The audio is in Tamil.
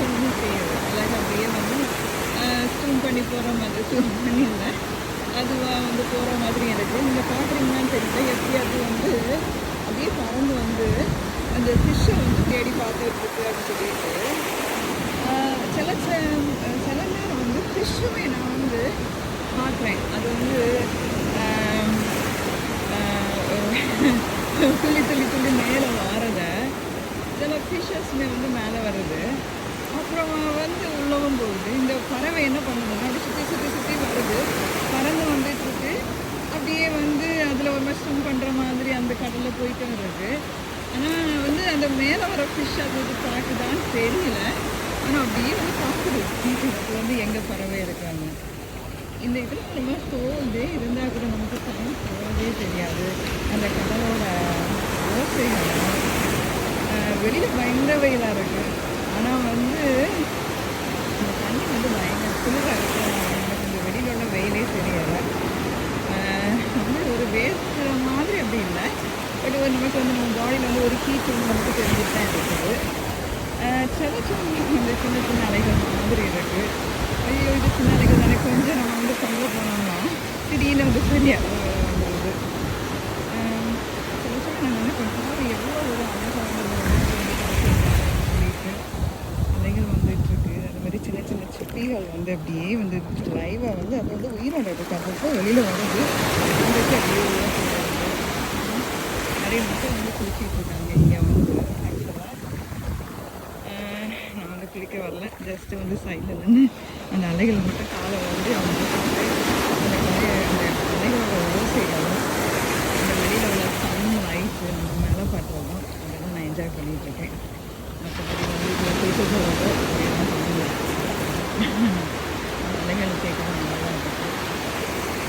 ஒன்றும் செய்யாது. அழகாக அப்படியே வந்து ஸ்விம் பண்ணி போகிற மாதிரி ஸ்விம் பண்ணி இல்லை அதுவாக வந்து போகிற மாதிரி இருக்குது. நீங்கள் பார்க்குறீங்களான்னு தெரியல, எப்படி அது வந்து அப்படியே பறந்து வந்து அந்த ஃபிஷ்ஷை வந்து தேடி பார்த்துட்ருக்கு அப்படின்னு சொல்லிட்டு சில நேரம் வந்து ஃபிஷ்ஷுமே நான் வந்து பார்க்குறேன். அது வந்து துள்ளி துள்ளி துள்ளி மேலே வாரத சில ஃபிஷ்ஷஸ்மே வந்து மேலே வருது. அப்புறம் வந்து உள்ளவும் போகுது. இந்த பறவை என்ன பண்ணுதுன்னா அப்படி சுற்றி சுற்றி சுற்றி வருது, பறந்து வந்துட்டுருக்கு. அப்படியே வந்து அதில் ஒரு மாதிரி ஸ்விம் பண்ணுற மாதிரி அந்த கடலில் போயிட்டு வருது. ஆனால் வந்து அந்த மேலே வர ஃபிஷ் அது இது பார்க்குதான்னு தெரியல. ஆனால் அப்படியே வந்து பார்க்குது இது வந்து எங்கே பறவை இருக்காங்க. இந்த இதில் நம்ம தோல்தே இருந்தால் கூட நமக்கு டைம் போகவே தெரியாது. அந்த கடலோட ஓசைகள் வெளியில் பயங்கர வெயிலாக இருக்குது. ஆனால் வந்து இந்த தண்ணி வந்து பயங்கர குளிராக இருக்குது. எனக்கு இந்த வெளியில் உள்ள வெயிலே தெரியலை. வந்து ஒரு வேர்க்கிற மாதிரி அப்படி இல்லை, பட் நமக்கு வந்து நம்ம பாடியில் வந்து ஒரு ஹீட் வந்து நமக்கு தெரிஞ்சுட்டு தான் இருக்குது. இந்த சின்ன சின்ன அலைகள் மாதிரி இருக்குது. ஐயோ இது சின்ன அலைகள் தானே, கொஞ்சம் நம்ம வந்து கொண்டு போனோம்னா திடீர்னு வந்து சரியாக வந்துடுது. சில நான் நினைப்பேன் எவ்வளோ ஒரு அழகாக சொல்லிட்டு அலைகள் வந்துட்டுருக்கு. அது மாதிரி சின்ன சின்ன சிப்பிகள் வந்து அப்படியே வந்து லைவாக வந்து அது வந்து உயிரோட இருக்குது. அப்பப்போ வெளியில் வருது, வந்துட்டு அப்படியே நிறைய மக்கள் வந்து குளிச்சிட்டு இருக்காங்க இங்கே வந்து. ஆக்சுவலாக நான் வந்து குளிக்க வரல, ஜஸ்ட்டு வந்து சைடில் நின்று அந்த அலைகள் மட்டும் காலை வந்து அவங்க அந்த அலைகளோட ஓசைகள் அந்த வெளியில் உள்ள சன் லைட்டு நம்ம மேலே பட்டுறதும் அதெல்லாம் நான் என்ஜாய் பண்ணிகிட்ருக்கேன். மற்றபடி வந்து இதில் குளிக்க போகிறது அப்படியெல்லாம் பண்ணல. அலைகள் கேட்கணும்.